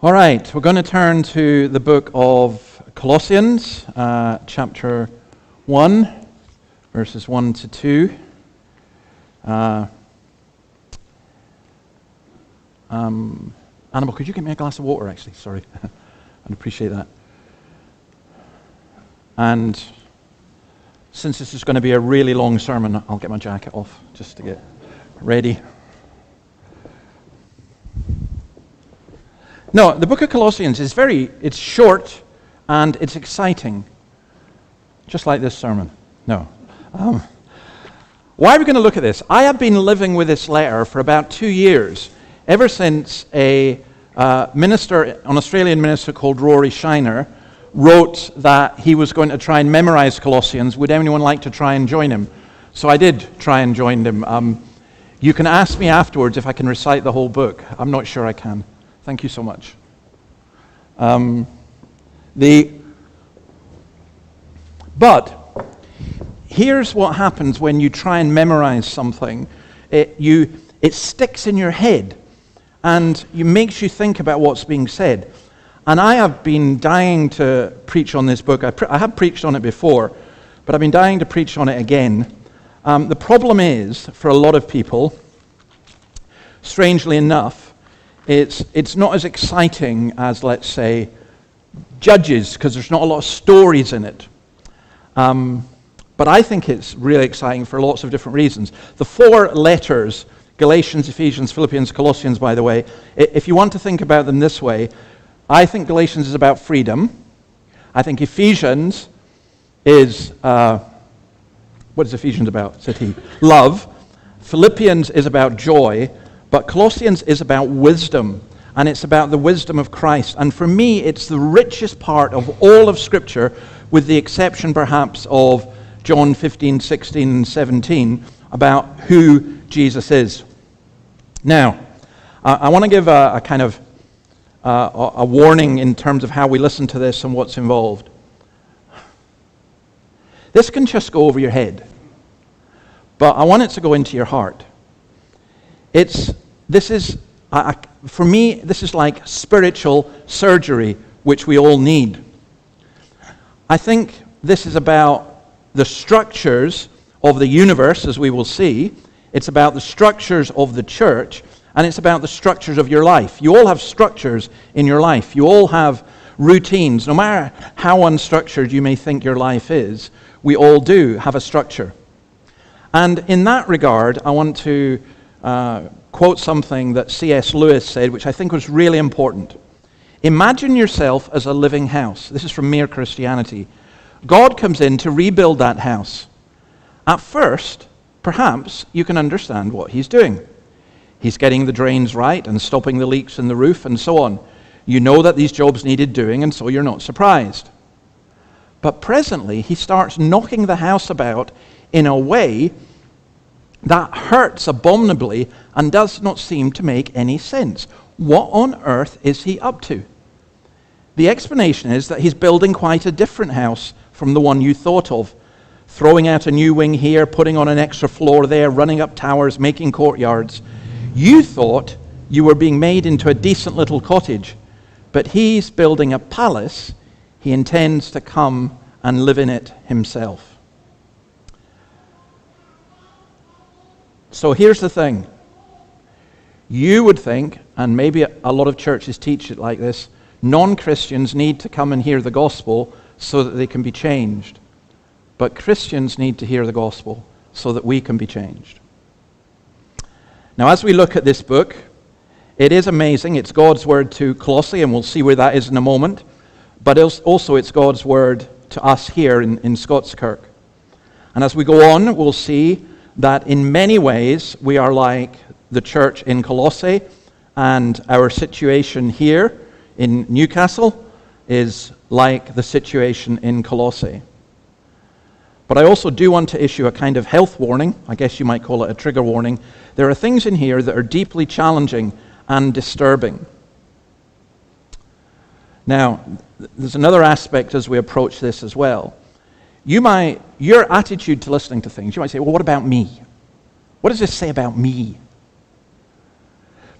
All right, we're going to turn to the book of Colossians, chapter 1, verses 1 to 2. Annabelle, could you get me a glass of water, actually? Sorry. I'd appreciate that. And since this is going to be a really long sermon, I'll get my jacket off just to get ready. No, the book of Colossians is it's short and it's exciting. Just like this sermon. No. Why are we going to look at this? I have been living with this letter for about 2 years, ever since an Australian minister called Rory Shiner wrote that he was going to try and memorize Colossians. Would anyone like to try and join him? So I did try and join him. You can ask me afterwards if I can recite the whole book. I'm not sure I can. Thank you so much. But here's what happens when you try and memorize something. It sticks in your head, and it makes you think about what's being said. And I have been dying to preach on this book. I have preached on it before, but I've been dying to preach on it again. The problem is, for a lot of people, strangely enough, it's not as exciting as, let's say, Judges, because there's not a lot of stories in it. But I think it's really exciting for lots of different reasons. The 4 letters, Galatians, Ephesians, Philippians, Colossians, by the way, if you want to think about them this way, I think Galatians is about freedom. I think Ephesians is, what is Ephesians about, said he? Love. Philippians is about joy. But Colossians is about wisdom, and it's about the wisdom of Christ. And for me, it's the richest part of all of Scripture, with the exception perhaps of John 15, 16, and 17, about who Jesus is. Now, I want to give a kind of a warning in terms of how we listen to this and what's involved. This can just go over your head, but I want it to go into your heart. For me, this is like spiritual surgery, which we all need. I think this is about the structures of the universe, as we will see. It's about the structures of the church, and it's about the structures of your life. You all have structures in your life. You all have routines. No matter how unstructured you may think your life is, we all do have a structure. And in that regard, I want to quote something that C.S. Lewis said, which I think was really important. Imagine yourself as a living house. This is from Mere Christianity. God comes in to rebuild that house. At first, perhaps you can understand what he's doing. He's getting the drains right and stopping the leaks in the roof and so on. You know that these jobs needed doing, and so you're not surprised. But presently, he starts knocking the house about in a way that hurts abominably and does not seem to make any sense. What on earth is he up to? The explanation is that he's building quite a different house from the one you thought of. Throwing out a new wing here, putting on an extra floor there, running up towers, making courtyards. You thought you were being made into a decent little cottage, but he's building a palace. He intends to come and live in it himself. So here's the thing. You would think, and maybe a lot of churches teach it like this, non-Christians need to come and hear the gospel so that they can be changed. But Christians need to hear the gospel so that we can be changed. Now, as we look at this book, it is amazing. It's God's word to Colossae, and we'll see where that is in a moment. But also it's God's word to us here in Scottskirk. And as we go on, we'll see that in many ways we are like the church in Colossae, and our situation here in Newcastle is like the situation in Colossae. But I also do want to issue a kind of health warning. I guess you might call it a trigger warning. There are things in here that are deeply challenging and disturbing. Now, there's another aspect as we approach this as well. Your attitude to listening to things, you might say, well, what about me? What does this say about me?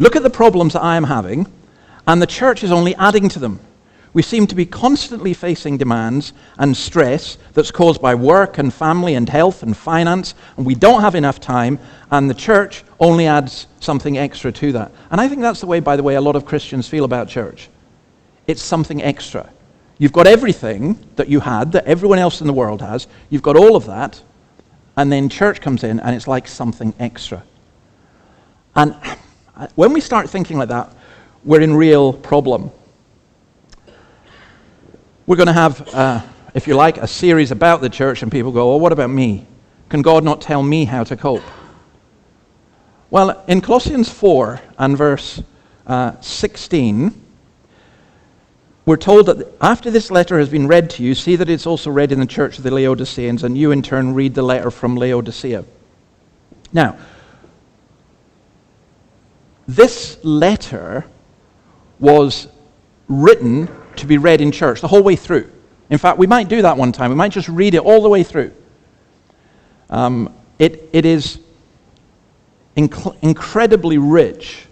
Look at the problems that I am having, And the church is only adding to them. We seem to be constantly facing demands and stress that's caused by work and family and health and finance, and we don't have enough time, and the church only adds something extra to that. And I think that's the way, by the way, a lot of Christians feel about church. It's something extra. You've got everything that you had, that everyone else in the world has. You've got all of that, and then church comes in, and it's like something extra. And when we start thinking like that, we're in real problem. We're going to have, if you like, a series about the church, and people go, oh, what about me? Can God not tell me how to cope? Well, in Colossians 4 and verse 16, we're told that after this letter has been read to you, see that it's also read in the church of the Laodiceans, and you in turn read the letter from Laodicea. Now, this letter was written to be read in church the whole way through. In fact, we might do that one time. We might just read it all the way through. It is incredibly rich.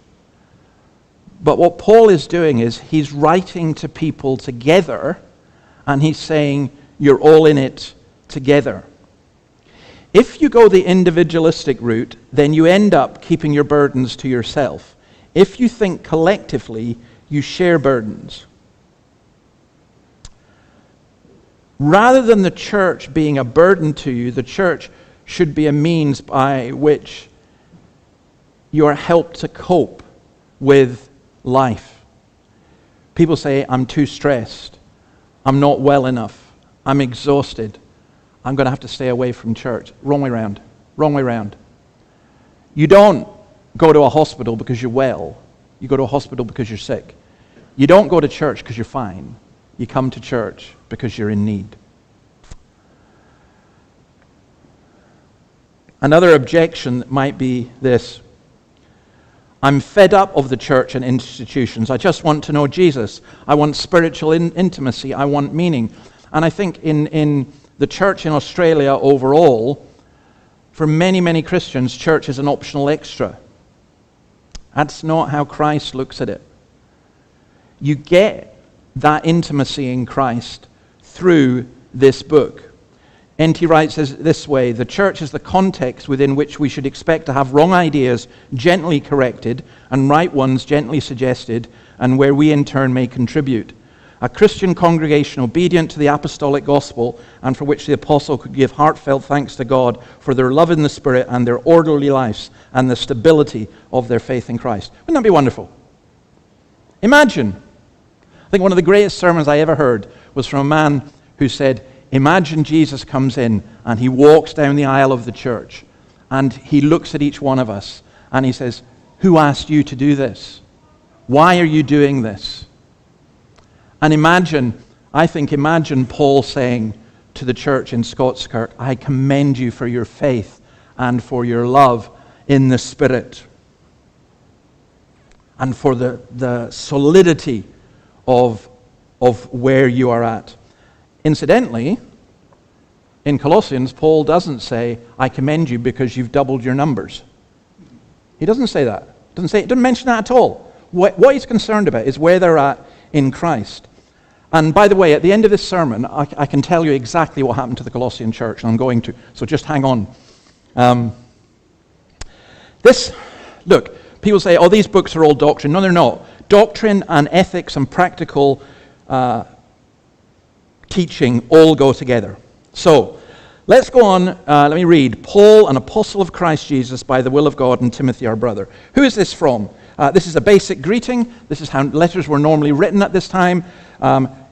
But what Paul is doing is he's writing to people together, and he's saying, you're all in it together. If you go the individualistic route, then you end up keeping your burdens to yourself. If you think collectively, you share burdens. Rather than the church being a burden to you, the church should be a means by which you are helped to cope with life. People say, I'm too stressed. I'm not well enough. I'm exhausted. I'm going to have to stay away from church. Wrong way round. Wrong way round. You don't go to a hospital because you're well. You go to a hospital because you're sick. You don't go to church because you're fine. You come to church because you're in need. Another objection might be this. I'm fed up of the church and institutions. I just want to know Jesus. I want spiritual intimacy. I want meaning. And I think in the church in Australia overall, for many, many Christians, church is an optional extra. That's not how Christ looks at it. You get that intimacy in Christ through this book. N.T. Wright says it this way: the church is the context within which we should expect to have wrong ideas gently corrected and right ones gently suggested, and where we in turn may contribute. A Christian congregation obedient to the apostolic gospel, and for which the apostle could give heartfelt thanks to God for their love in the Spirit and their orderly lives and the stability of their faith in Christ. Wouldn't that be wonderful? Imagine. I think one of the greatest sermons I ever heard was from a man who said, imagine Jesus comes in and he walks down the aisle of the church and he looks at each one of us and he says, who asked you to do this? Why are you doing this? And imagine Paul saying to the church in Scottskirk, I commend you for your faith and for your love in the Spirit and for the solidity of where you are at. Incidentally, in Colossians, Paul doesn't say, I commend you because you've doubled your numbers. He doesn't say that. Doesn't mention that at all. What he's concerned about is where they're at in Christ. And by the way, at the end of this sermon, I can tell you exactly what happened to the Colossian church, and I'm going to. So just hang on. Look, people say, oh, these books are all doctrine. No, they're not. Doctrine and ethics and practical teaching all go together. So, let's go on. Let me read. Paul, an apostle of Christ Jesus by the will of God, and Timothy, our brother. Who is this from? This is a basic greeting. This is how letters were normally written at this time.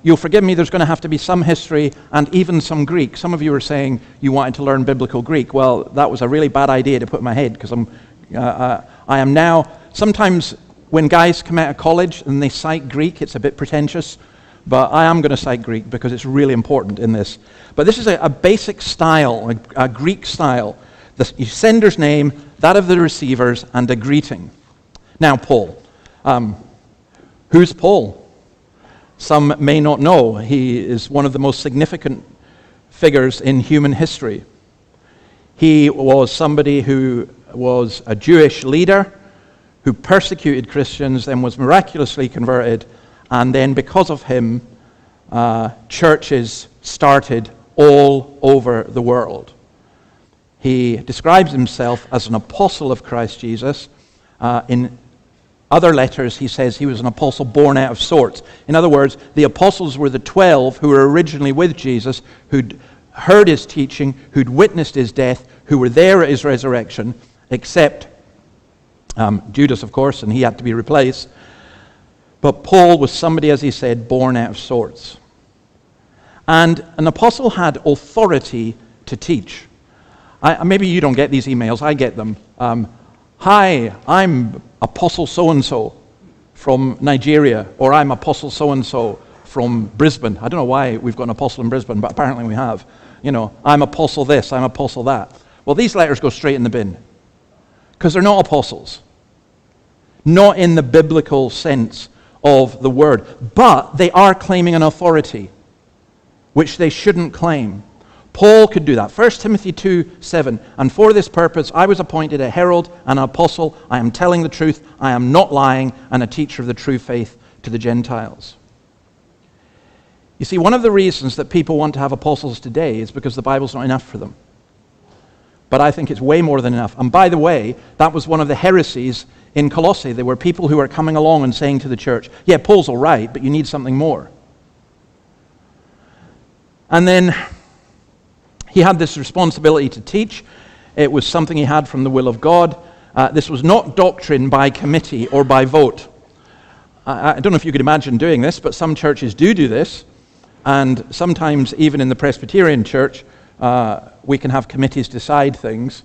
You'll forgive me, there's going to have to be some history and even some Greek. Some of you were saying you wanted to learn biblical Greek. Well, that was a really bad idea to put in my head, because I am now, sometimes when guys come out of college and they cite Greek, it's a bit pretentious. But I am going to cite Greek because it's really important in this. But this is a basic style, a Greek style. The sender's name, that of the receivers, and a greeting. Now, Paul. Who's Paul? Some may not know. He is one of the most significant figures in human history. He was somebody who was a Jewish leader who persecuted Christians, then was miraculously converted, and then because of him, churches started all over the world. He describes himself as an apostle of Christ Jesus. In other letters, he says he was an apostle born out of sorts. In other words, the apostles were the 12 who were originally with Jesus, who'd heard his teaching, who'd witnessed his death, who were there at his resurrection, except Judas, of course, and he had to be replaced. But Paul was somebody, as he said, born out of sorts. And an apostle had authority to teach. Maybe you don't get these emails, I get them. Hi, I'm Apostle so-and-so from Nigeria, or I'm Apostle so-and-so from Brisbane. I don't know why we've got an apostle in Brisbane, but apparently we have. I'm Apostle this, I'm Apostle that. Well, these letters go straight in the bin, because they're not apostles. Not in the biblical sense of the word. But they are claiming an authority, which they shouldn't claim. Paul could do that. 1 Timothy 2:7. And for this purpose I was appointed a herald and an apostle. I am telling the truth. I am not lying, and a teacher of the true faith to the Gentiles. You see, one of the reasons that people want to have apostles today is because the Bible's not enough for them. But I think it's way more than enough. And by the way, that was one of the heresies in Colossae. There were people who were coming along and saying to the church, yeah, Paul's all right, but you need something more. And then he had this responsibility to teach. It was something he had from the will of God. This was not doctrine by committee or by vote. I don't know if you could imagine doing this, but some churches do this. And sometimes even in the Presbyterian church, we can have committees decide things.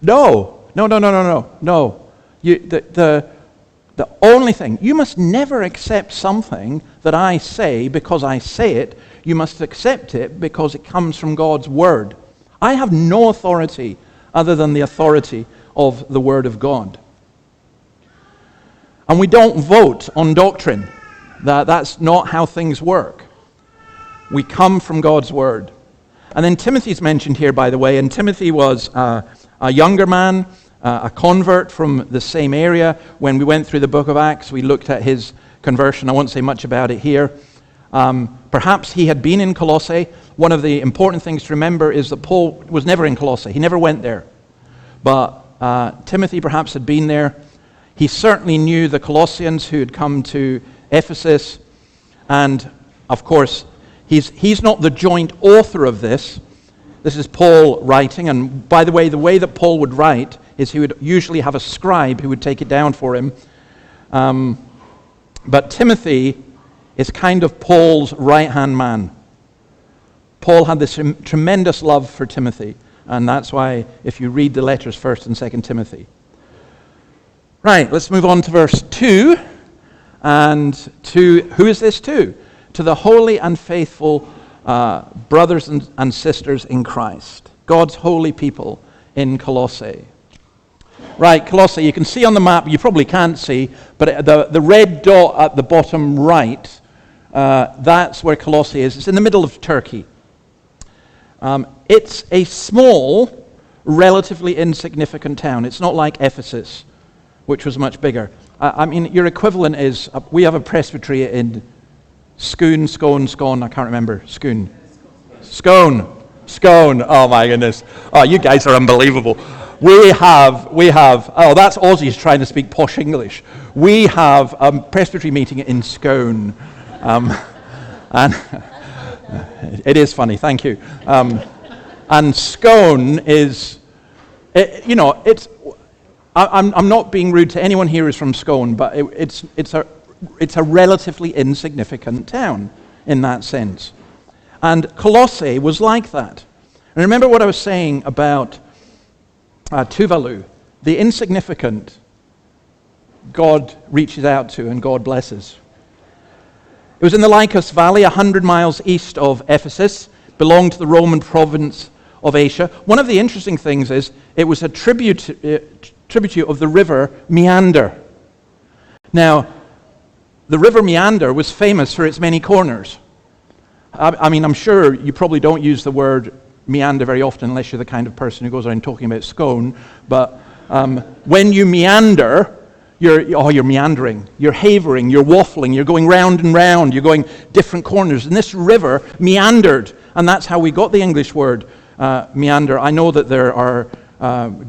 No. The only thing, you must never accept something that I say because I say it. You must accept it because it comes from God's word. I have no authority other than the authority of the word of God. And we don't vote on doctrine. That's not how things work. We come from God's word. And then Timothy's mentioned here, by the way, and Timothy was a younger man, a convert from the same area. When we went through the book of Acts, we looked at his conversion. I won't say much about it here. Perhaps he had been in Colossae. One of the important things to remember is that Paul was never in Colossae. He never went there. But Timothy perhaps had been there. He certainly knew the Colossians who had come to Ephesus. And, of course, he's not the joint author of this. This is Paul writing. And, by the way that Paul would write is he would usually have a scribe who would take it down for him. But Timothy is kind of Paul's right-hand man. Paul had this tremendous love for Timothy, and that's why if you read the letters 1st and 2nd Timothy. Right, let's move on to verse 2. And to, who is this to? To the holy and faithful brothers and sisters in Christ. God's holy people in Colossae. Right, Colossae, you can see on the map, you probably can't see, but the red dot at the bottom right, that's where Colossae is. It's in the middle of Turkey. It's a small, relatively insignificant town. It's not like Ephesus, which was much bigger. I mean, your equivalent is, we have a presbytery in Scone, I can't remember. Scone. Oh my goodness. Oh, you guys are unbelievable. We have, that's Aussies trying to speak posh English. We have a presbytery meeting in Scone. And it is funny, thank you. And Scone is, I'm not being rude to anyone here who's from Scone, but it's a relatively insignificant town in that sense. And Colossae was like that. And remember what I was saying about Tuvalu, the insignificant God reaches out to and God blesses. It was in the Lycus Valley, 100 miles east of Ephesus, belonged to the Roman province of Asia. One of the interesting things is it was a tributary of the river Meander. Now, the river Meander was famous for its many corners. I mean, I'm sure you probably don't use the word meander very often unless you're the kind of person who goes around talking about Scone, but When you meander, you're meandering, you're havering, you're waffling, you're going round and round, you're going different corners. And this river meandered, and that's how we got the English word meander. I know that there are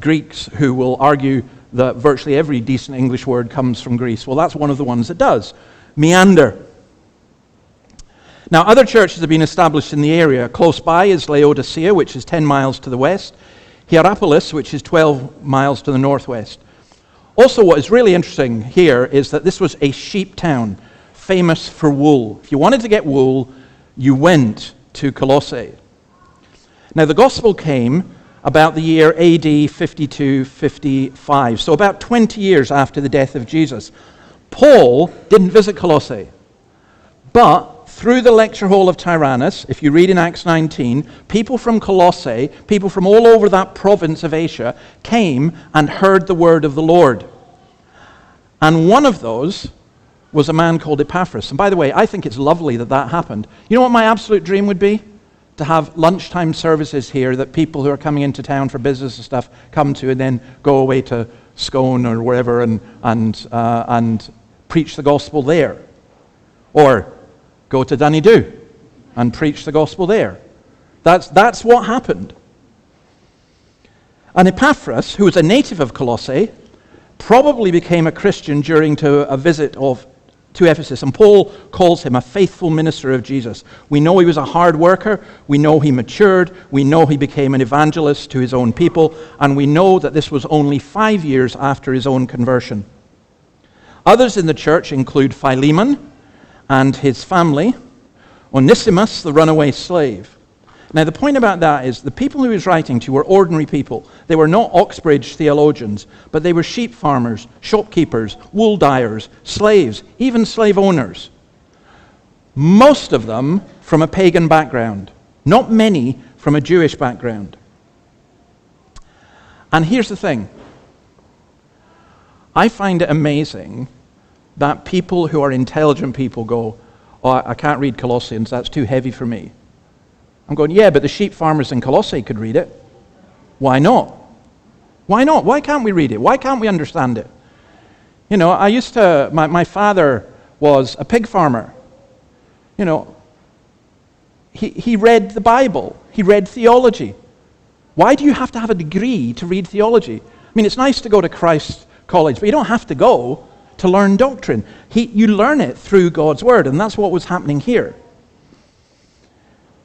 Greeks who will argue that virtually every decent English word comes from Greece. Well, that's one of the ones that does. Meander. Now, other churches have been established in the area. Close by is Laodicea, which is 10 miles to the west. Hierapolis, which is 12 miles to the northwest. Also, what is really interesting here is that this was a sheep town, famous for wool. If you wanted to get wool, you went to Colossae. Now, the gospel came about the year AD 52-55, so about 20 years after the death of Jesus. Paul didn't visit Colossae, but through the lecture hall of Tyrannus, if you read in Acts 19, people from Colossae, people from all over that province of Asia, came and heard the word of the Lord. And one of those was a man called Epaphras. And by the way, I think it's lovely that that happened. You know what my absolute dream would be? To have lunchtime services here that people who are coming into town for business and stuff come to, and then go away to Scone or wherever and preach the gospel there. Or go to Dunedoo and preach the gospel there. That's what happened. And Epaphras, who was a native of Colossae, probably became a Christian during a visit to Ephesus. And Paul calls him a faithful minister of Jesus. We know he was a hard worker. We know he matured. We know he became an evangelist to his own people. And we know that this was only 5 years after his own conversion. Others in the church include Philemon and his family, Onesimus, the runaway slave. Now, the point about that is the people he was writing to were ordinary people. They were not Oxbridge theologians, but they were sheep farmers, shopkeepers, wool dyers, slaves, even slave owners. Most of them from a pagan background, not many from a Jewish background. And here's the thing. I find it amazing that people who are intelligent people go, oh, I can't read Colossians, that's too heavy for me. I'm going, yeah, but the sheep farmers in Colossae could read it. Why not? Why not? Why can't we read it? Why can't we understand it? You know, my father was a pig farmer. You know, he read the Bible. He read theology. Why do you have to have a degree to read theology? I mean, it's nice to go to Christ College, but you don't have to go to learn doctrine. You learn it through God's word, and that's what was happening here.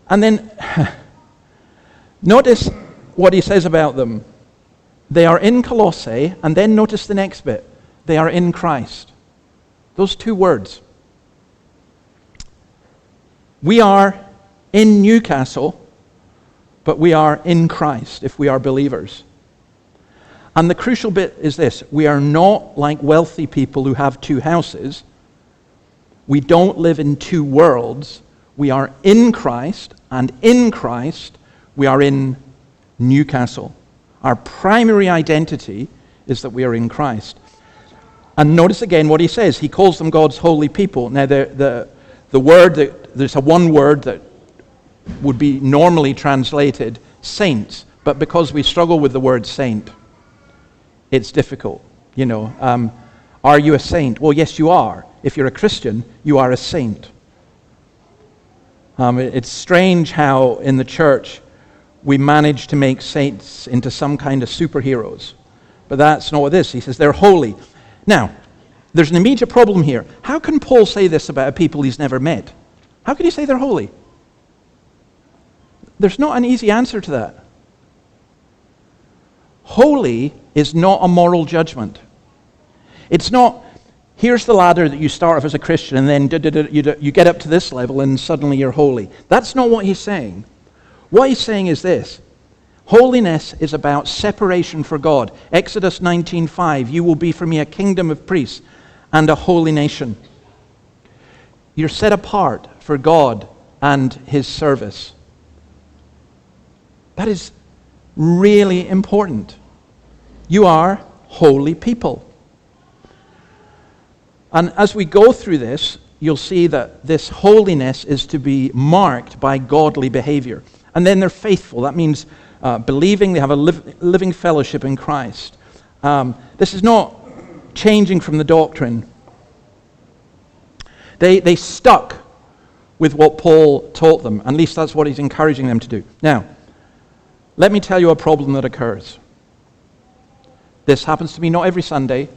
And then, notice what he says about them. They are in Colossae, and then notice the next bit. They are in Christ. Those two words. We are in Newcastle, but we are in Christ if we are believers. And the crucial bit is this. We are not like wealthy people who have two houses. We don't live in two worlds. We are in Christ, and in Christ, we are in Newcastle. Our primary identity is that we are in Christ. And notice again what he says. He calls them God's holy people. Now, the word there's one word that would be normally translated saints, but because we struggle with the word saint, it's difficult. You know, are you a saint? Well, yes, you are. If you're a Christian, you are a saint. It's strange how in the church we manage to make saints into some kind of superheroes. But that's not what this. He says they're holy. Now, there's an immediate problem here. How can Paul say this about a people he's never met? How can he say they're holy? There's not an easy answer to that. Holy is not a moral judgment. It's not, here's the ladder that you start off as a Christian and then you get up to this level and suddenly you're holy. That's not what he's saying. What he's saying is this. Holiness is about separation for God. Exodus 19:5, you will be for me a kingdom of priests and a holy nation. You're set apart for God and his service. That is really important. You are holy people. And as we go through this, you'll see that this holiness is to be marked by godly behavior. And then they're faithful. That means believing, they have a living fellowship in Christ. This is not changing from the doctrine. They stuck with what Paul taught them. At least that's what he's encouraging them to do. Now, let me tell you a problem that occurs. This happens to me not every Sunday,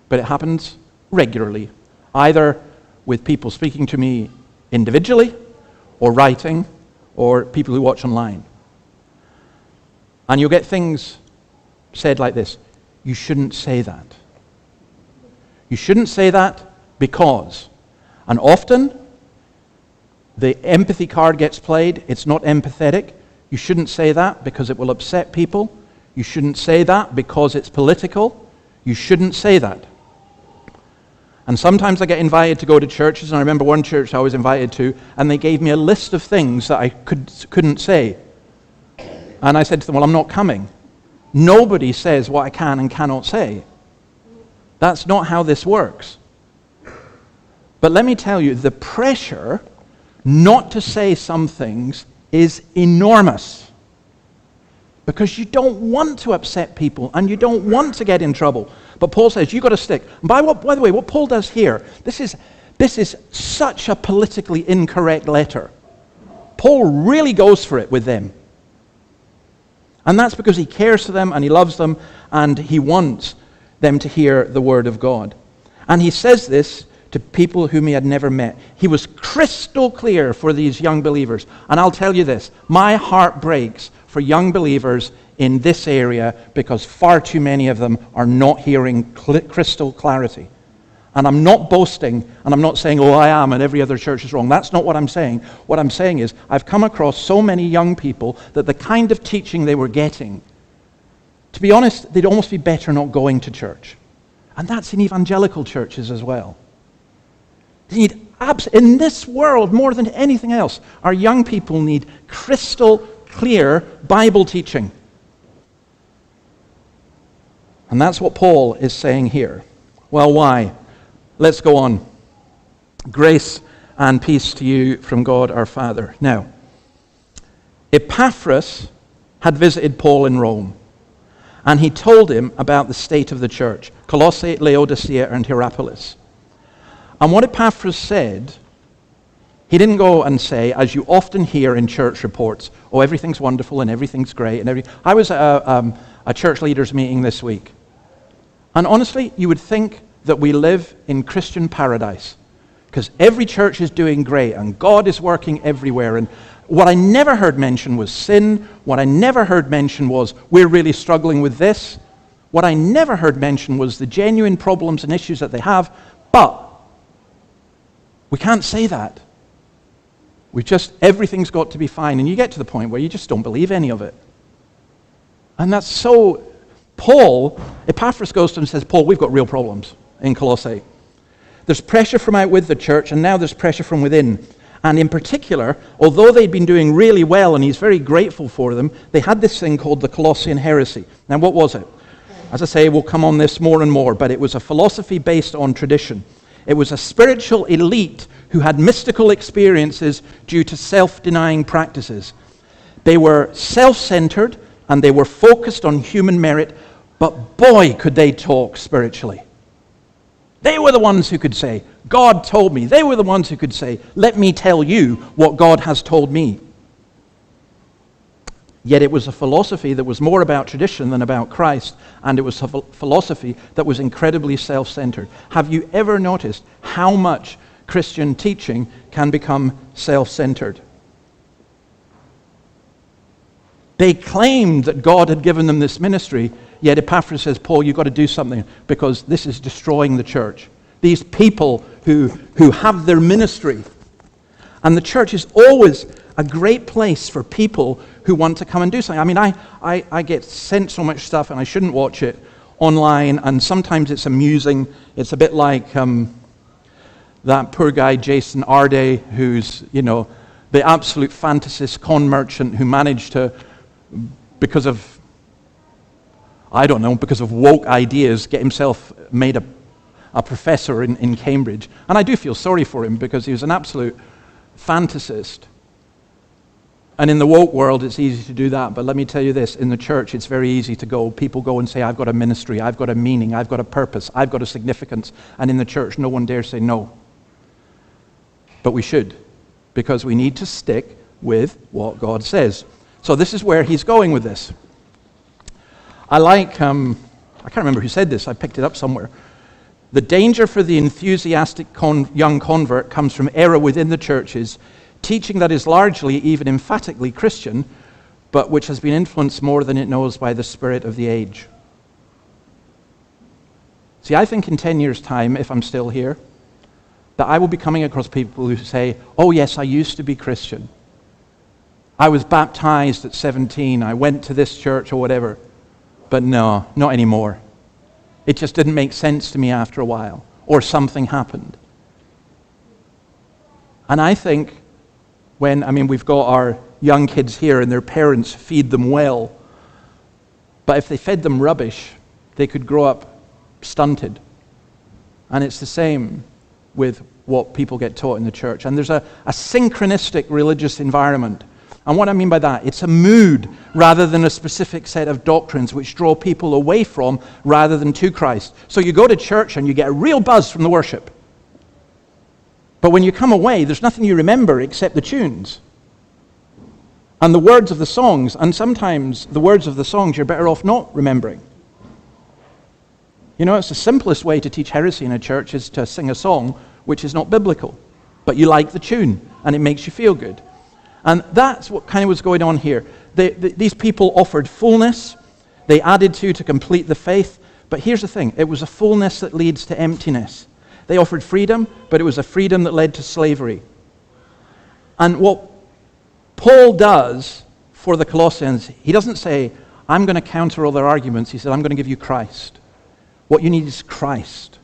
but it happens regularly, either with people speaking to me individually, or writing, or people who watch online. And you'll get things said like this: you shouldn't say that. You shouldn't say that because, and often the empathy card gets played. It's not empathetic. You shouldn't say that because it will upset people. You shouldn't say that because it's political. You shouldn't say that. And sometimes I get invited to go to churches, and I remember one church I was invited to, and they gave me a list of things that I couldn't say. And I said to them, well, I'm not coming. Nobody says what I can and cannot say. That's not how this works. But let me tell you, the pressure not to say some things is enormous. Because you don't want to upset people, and you don't want to get in trouble. But Paul says, you've got to stick. By the way, what Paul does here, this is such a politically incorrect letter. Paul really goes for it with them. And that's because he cares for them, and he loves them, and he wants them to hear the word of God. And he says this to people whom he had never met. He was crystal clear for these young believers. And I'll tell you this, my heart breaks for young believers in this area because far too many of them are not hearing crystal clarity. And I'm not boasting, and I'm not saying, oh, I am, and every other church is wrong. That's not what I'm saying. What I'm saying is, I've come across so many young people that the kind of teaching they were getting, to be honest, they'd almost be better not going to church. And that's in evangelical churches as well. They need in this world, more than anything else, our young people need crystal clear Bible teaching. And that's what Paul is saying here. Well, why? Let's go on. Grace and peace to you from God our Father. Now, Epaphras had visited Paul in Rome, and he told him about the state of the church, Colossae, Laodicea, and Hierapolis. And what Epaphras said, he didn't go and say, as you often hear in church reports, oh, everything's wonderful and everything's great. I was at a church leaders meeting this week. And honestly, you would think that we live in Christian paradise because every church is doing great and God is working everywhere. And what I never heard mentioned was sin. What I never heard mentioned was we're really struggling with this. What I never heard mentioned was the genuine problems and issues that they have. But we can't say that. Everything's got to be fine. And you get to the point where you just don't believe any of it. And that's so... Epaphras goes to him and says, Paul, we've got real problems in Colossae. There's pressure from out with the church, and now there's pressure from within. And in particular, although they'd been doing really well, and he's very grateful for them, they had this thing called the Colossian heresy. Now, what was it? As I say, we'll come on this more and more, but it was a philosophy based on tradition. It was a spiritual elite who had mystical experiences due to self-denying practices. They were self-centered, and they were focused on human merit, but boy, could they talk spiritually. They were the ones who could say, God told me. They were the ones who could say, let me tell you what God has told me. Yet it was a philosophy that was more about tradition than about Christ, and it was a philosophy that was incredibly self-centered. Have you ever noticed how much Christian teaching can become self-centered? They claimed that God had given them this ministry, yet Epaphras says, Paul, you've got to do something because this is destroying the church. These people who have their ministry. And the church is always a great place for people who want to come and do something. I mean, I get sent so much stuff and I shouldn't watch it online, and sometimes it's amusing. It's a bit like that poor guy, Jason Arde, who's, the absolute fantasist con merchant who managed to, because of woke ideas, get himself made a professor in Cambridge. And I do feel sorry for him because he was an absolute fantasist. And in the woke world, it's easy to do that. But let me tell you this, in the church, it's very easy to go. People go and say, I've got a ministry, I've got a meaning, I've got a purpose, I've got a significance. And in the church, no one dares say no. But we should, because we need to stick with what God says. So this is where he's going with this. I like, I can't remember who said this, I picked it up somewhere. The danger for the enthusiastic young convert comes from error within the churches, teaching that is largely, even emphatically Christian, but which has been influenced more than it knows by the spirit of the age. See, I think in 10 years' time, if I'm still here, that I will be coming across people who say, oh yes, I used to be Christian. I was baptized at 17, I went to this church or whatever. But no, not anymore. It just didn't make sense to me after a while, or something happened. And I think we've got our young kids here and their parents feed them well, but if they fed them rubbish, they could grow up stunted. And it's the same with what people get taught in the church. And there's a synchronistic religious environment. And what I mean by that, it's a mood rather than a specific set of doctrines which draw people away from rather than to Christ. So you go to church and you get a real buzz from the worship. But when you come away, there's nothing you remember except the tunes and the words of the songs. And sometimes the words of the songs you're better off not remembering. You know, it's the simplest way to teach heresy in a church is to sing a song which is not biblical. But you like the tune and it makes you feel good. And that's what kind of was going on here. These people offered fullness. They added to complete the faith. But here's the thing. It was a fullness that leads to emptiness. They offered freedom, but it was a freedom that led to slavery. And what Paul does for the Colossians, he doesn't say, I'm going to counter all their arguments. He said, I'm going to give you Christ. What you need is Christ.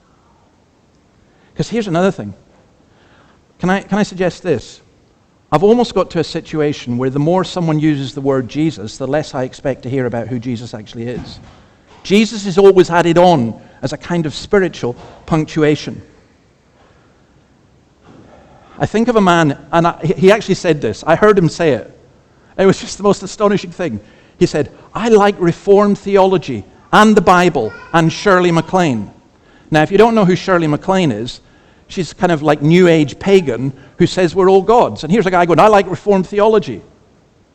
Because here's another thing. Can I suggest this? I've almost got to a situation where the more someone uses the word Jesus, the less I expect to hear about who Jesus actually is. Jesus is always added on as a kind of spiritual punctuation. I think of a man, and he actually said this. I heard him say it. It was just the most astonishing thing. He said, I like Reformed theology and the Bible and Shirley MacLaine. Now, if you don't know who Shirley MacLaine is, she's kind of like New Age pagan who says we're all gods. And here's a guy going, I like Reformed theology.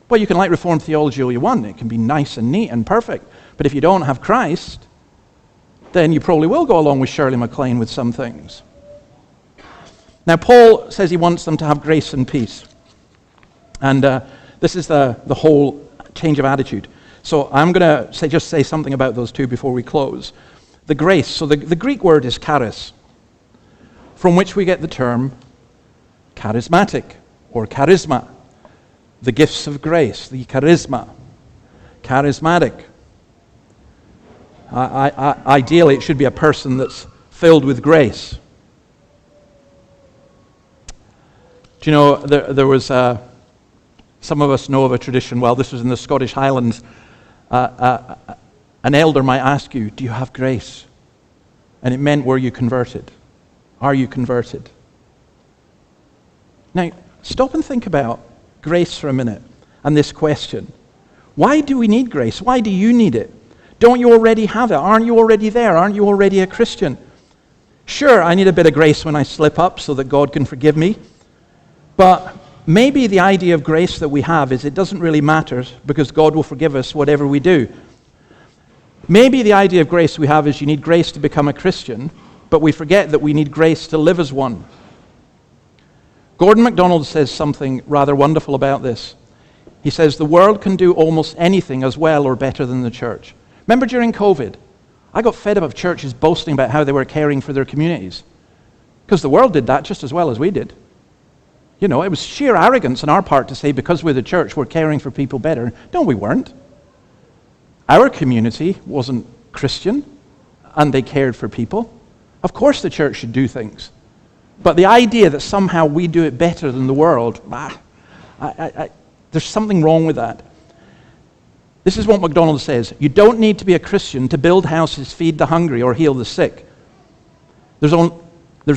Well, you can like Reformed theology all you want. It can be nice and neat and perfect. But if you don't have Christ, then you probably will go along with Shirley MacLaine with some things. Now, Paul says he wants them to have grace and peace. And this is the whole change of attitude. So I'm going to just say something about those two before we close. The grace. So the Greek word is charis, from which we get the term charismatic or charisma, the gifts of grace, the charisma, charismatic. Ideally, it should be a person that's filled with grace. Do you know, there was, some of us know of a tradition, well, this was in the Scottish Highlands, an elder might ask you, do you have grace? And it meant, were you converted? Are you converted? Now, stop and think about grace for a minute and this question. Why do we need grace? Why do you need it? Don't you already have it? Aren't you already there? Aren't you already a Christian? Sure, I need a bit of grace when I slip up so that God can forgive me. But maybe the idea of grace that we have is it doesn't really matter because God will forgive us whatever we do. Maybe the idea of grace we have is you need grace to become a Christian, but we forget that we need grace to live as one. Gordon MacDonald says something rather wonderful about this. He says, the world can do almost anything as well or better than the church. Remember during COVID, I got fed up of churches boasting about how they were caring for their communities. Because the world did that just as well as we did. You know, it was sheer arrogance on our part to say because we're the church, we're caring for people better. No, we weren't. Our community wasn't Christian, and they cared for people. Of course the church should do things. But the idea that somehow we do it better than the world, there's something wrong with that. This is what MacDonald says. You don't need to be a Christian to build houses, feed the hungry, or heal the sick. There's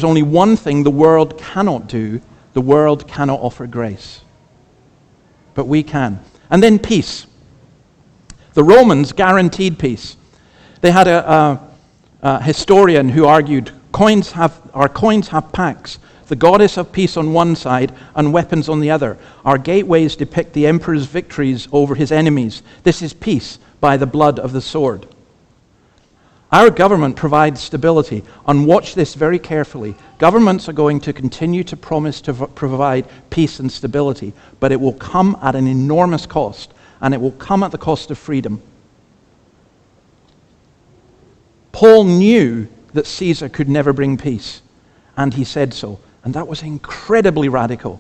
only one thing the world cannot do. The world cannot offer grace. but we can. And then peace. The Romans guaranteed peace. They had a historian who argued, our coins have pacts, the goddess of peace on one side and weapons on the other. Our gateways depict the emperor's victories over his enemies. This is peace by the blood of the sword. Our government provides stability, and watch this very carefully. Governments are going to continue to promise to provide peace and stability, but it will come at an enormous cost, and it will come at the cost of freedom. Paul knew that Caesar could never bring peace, and he said so, and that was incredibly radical.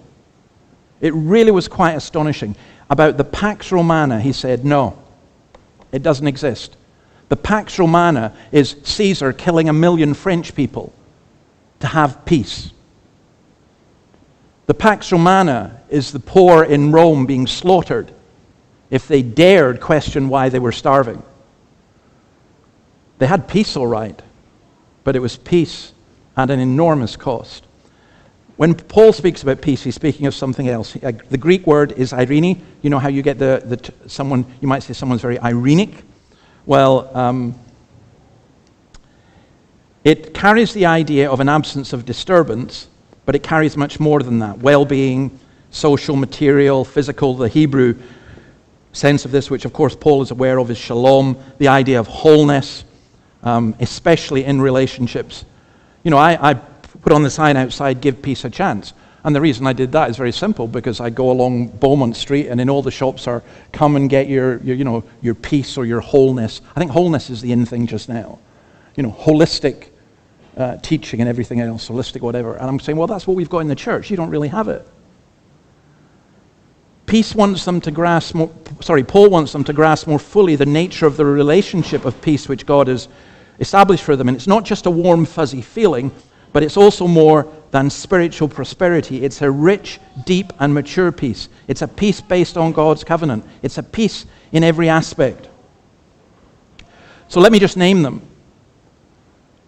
It really was quite astonishing. About the Pax Romana, he said, no, it doesn't exist. The Pax Romana is Caesar killing 1 million French people to have peace. The Pax Romana is the poor in Rome being slaughtered if they dared question why they were starving. They had peace all right, but it was peace at an enormous cost. When Paul speaks about peace, he's speaking of something else. The Greek word is irene. You know how you get someone, you might say someone's very irenic. Well, it carries the idea of an absence of disturbance, but it carries much more than that. Well-being, social, material, physical. The Hebrew sense of this, which of course Paul is aware of, is shalom, the idea of wholeness, especially in relationships. You know, I put on the sign outside, give peace a chance. And the reason I did that is very simple, because I go along Beaumont Street and in all the shops are, come and get your peace or your wholeness. I think wholeness is the in thing just now. You know, holistic teaching and everything else, holistic whatever. And I'm saying, well, that's what we've got in the church. You don't really have it. Paul wants them to grasp more fully the nature of the relationship of peace which God has established for them. And it's not just a warm, fuzzy feeling, but it's also more than spiritual prosperity. It's a rich, deep, and mature peace. It's a peace based on God's covenant. It's a peace in every aspect. So let me just name them.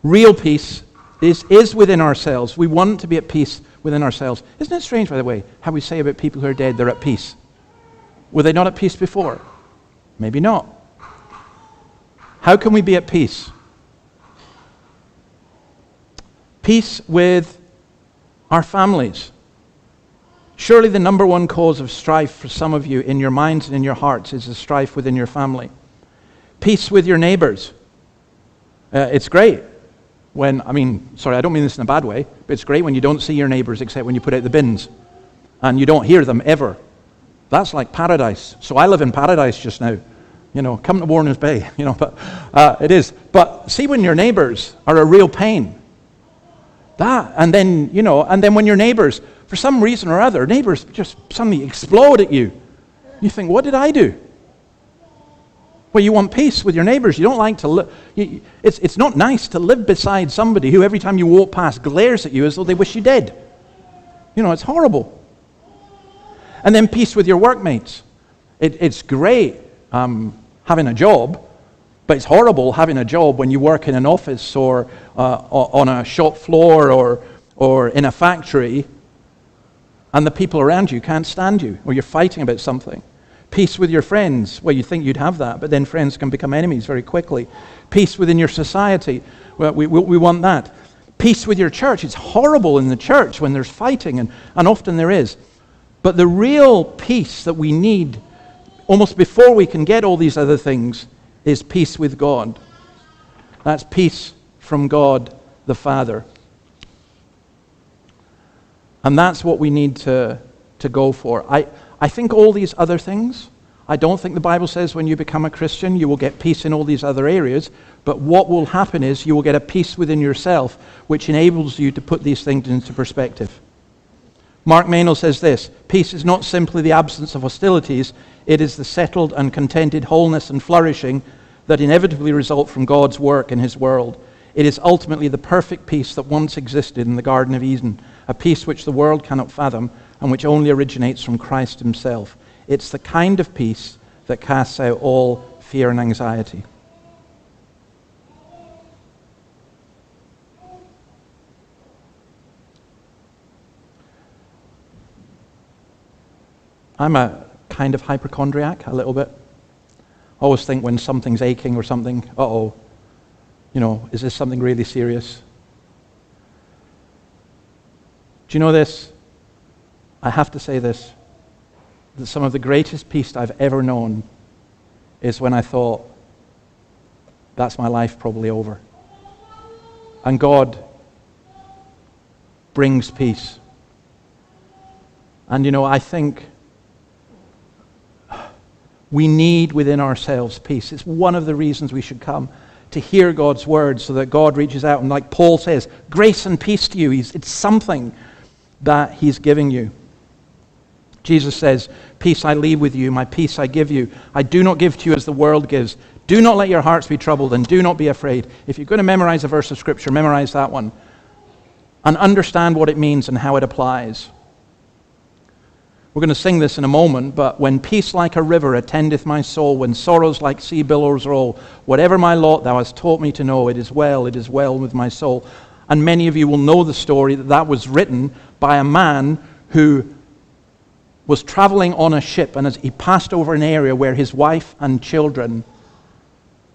Real peace is within ourselves. We want to be at peace within ourselves. Isn't it strange, by the way, how we say about people who are dead, they're at peace? Were they not at peace before? Maybe not. How can we be at peace? Peace with our families. Surely the number one cause of strife for some of you in your minds and in your hearts is the strife within your family. Peace with your neighbors. It's great when, I don't mean this in a bad way, but it's great when you don't see your neighbors except when you put out the bins and you don't hear them ever. That's like paradise. So I live in paradise just now. You know, come to Warner's Bay, but it is. But see when your neighbors are a real pain. And then when your neighbors, for some reason or other, neighbors just suddenly explode at you. You think, what did I do? Well, you want peace with your neighbors. You don't like to live. It's not nice to live beside somebody who every time you walk past glares at you as though they wish you dead. It's horrible. And then peace with your workmates. It's great having a job, but it's horrible having a job when you work in an office or on a shop floor or in a factory and the people around you can't stand you or you're fighting about something. Peace with your friends. Well, you think you'd have that, but then friends can become enemies very quickly. Peace within your society. Well, we want that. Peace with your church. It's horrible in the church when there's fighting, and often there is. But the real peace that we need, almost before we can get all these other things, is peace with God. That's peace from God the Father. And that's what we need to go for. I think all these other things, I don't think the Bible says when you become a Christian you will get peace in all these other areas, but what will happen is you will get a peace within yourself which enables you to put these things into perspective. Mark Meynell says this: peace is not simply the absence of hostilities, it is the settled and contented wholeness and flourishing that inevitably result from God's work in His world. It is ultimately the perfect peace that once existed in the Garden of Eden, a peace which the world cannot fathom and which only originates from Christ Himself. It's the kind of peace that casts out all fear and anxiety. I'm a kind of hypochondriac, a little bit. I always think when something's aching or something, is this something really serious? Do you know this? I have to say this, that some of the greatest peace I've ever known is when I thought, that's my life probably over. And God brings peace. And I think we need within ourselves peace. It's one of the reasons we should come to hear God's word so that God reaches out and, like Paul says, grace and peace to you. It's something that he's giving you. Jesus says, peace I leave with you, my peace I give you. I do not give to you as the world gives. Do not let your hearts be troubled and do not be afraid. If you're going to memorize a verse of Scripture, memorize that one. And understand what it means and how it applies. We're going to sing this in a moment, but when peace like a river attendeth my soul, when sorrows like sea billows roll, whatever my lot thou hast taught me to know, it is well with my soul. And many of you will know the story that was written by a man who was traveling on a ship, and as he passed over an area where his wife and children,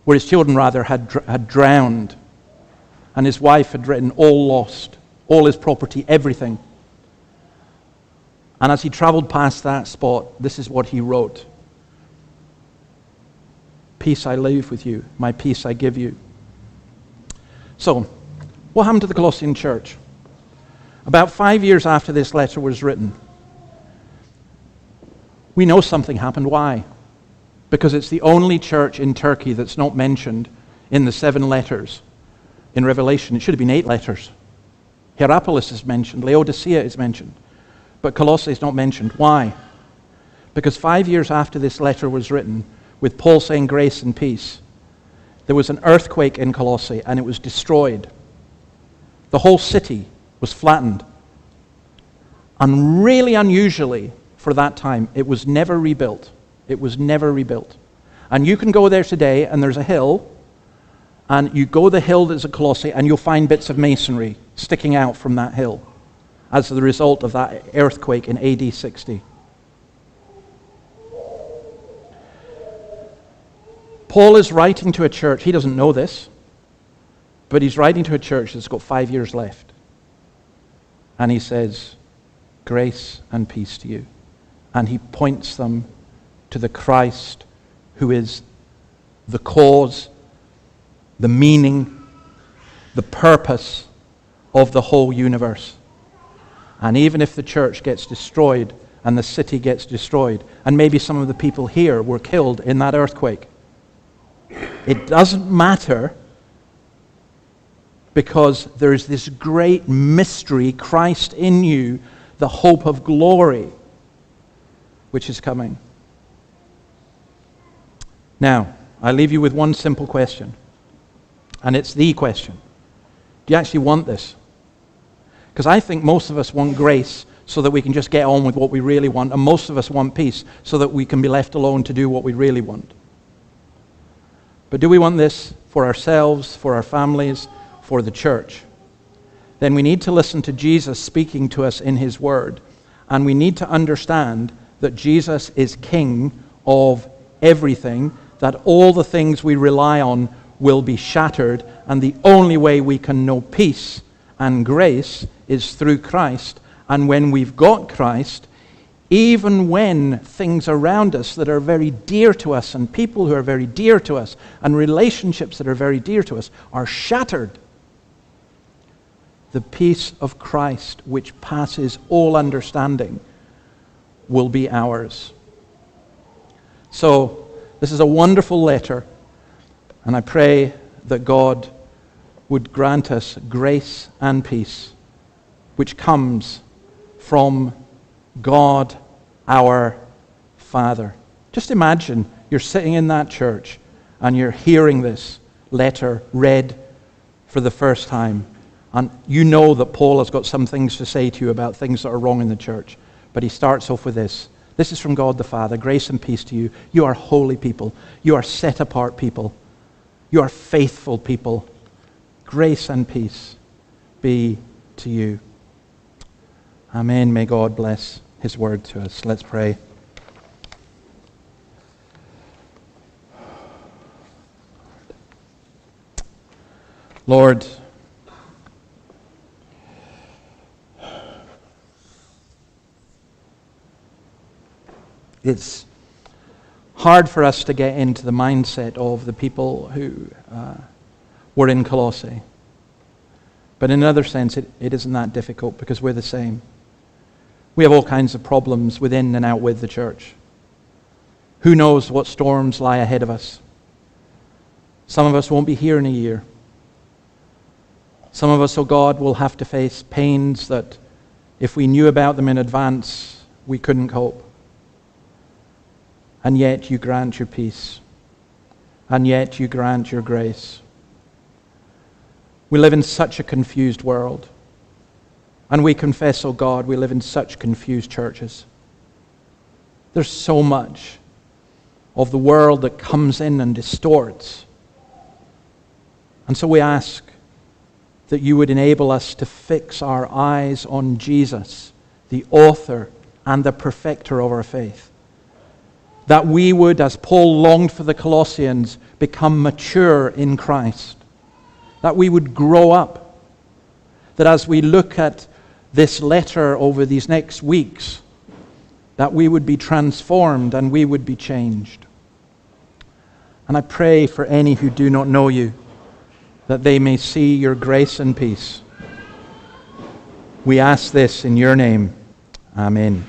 had drowned, and his wife had written, all lost, all his property, everything. And as he traveled past that spot, this is what he wrote. Peace I leave with you, my peace I give you. So, what happened to the Colossian church? About 5 years after this letter was written, we know something happened. Why? Because it's the only church in Turkey that's not mentioned in the 7 letters in Revelation. It should have been 8 letters. Hierapolis is mentioned, Laodicea is mentioned, but Colossae is not mentioned. Why? Because 5 years after this letter was written, with Paul saying grace and peace, there was an earthquake in Colossae and it was destroyed. The whole city was flattened. And really unusually for that time, it was never rebuilt. It was never rebuilt. And you can go there today and there's a hill, and you go the hill that's at Colossae and you'll find bits of masonry sticking out from that hill as the result of that earthquake in AD 60. Paul is writing to a church, he doesn't know this, but he's writing to a church that's got 5 years left. And he says, grace and peace to you. And he points them to the Christ who is the cause, the meaning, the purpose of the whole universe. And even if the church gets destroyed and the city gets destroyed, and maybe some of the people here were killed in that earthquake, it doesn't matter, because there is this great mystery, Christ in you, the hope of glory, which is coming. Now, I leave you with one simple question, and it's the question. Do you actually want this? Because I think most of us want grace so that we can just get on with what we really want, and most of us want peace so that we can be left alone to do what we really want. But do we want this for ourselves, for our families, for the church? Then we need to listen to Jesus speaking to us in His Word, and we need to understand that Jesus is King of everything, that all the things we rely on will be shattered, and the only way we can know peace and grace is through Christ. And when we've got Christ, even when things around us that are very dear to us, and people who are very dear to us, and relationships that are very dear to us are shattered, the peace of Christ, which passes all understanding, will be ours. So, this is a wonderful letter, and I pray that God would grant us grace and peace, which comes from God our Father. Just imagine you're sitting in that church and you're hearing this letter read for the first time, and you know that Paul has got some things to say to you about things that are wrong in the church, but he starts off with this. This is from God the Father, grace and peace to you. You are holy people. You are set apart people. You are faithful people. Grace and peace be to you. Amen. May God bless His word to us. Let's pray. Lord, it's hard for us to get into the mindset of the people who were in Colossae. But in another sense, it isn't that difficult because we're the same. We have all kinds of problems within and out with the church. Who knows what storms lie ahead of us? Some of us won't be here in a year. Some of us, oh God, will have to face pains that if we knew about them in advance, we couldn't cope. And yet you grant your peace. And yet you grant your grace. We live in such a confused world. And we confess, oh God, we live in such confused churches. There's so much of the world that comes in and distorts. And so we ask that you would enable us to fix our eyes on Jesus, the author and the perfecter of our faith. That we would, as Paul longed for the Colossians, become mature in Christ. That we would grow up. That as we look at this letter over these next weeks, that we would be transformed and we would be changed. And I pray for any who do not know you, that they may see your grace and peace. We ask this in your name. Amen.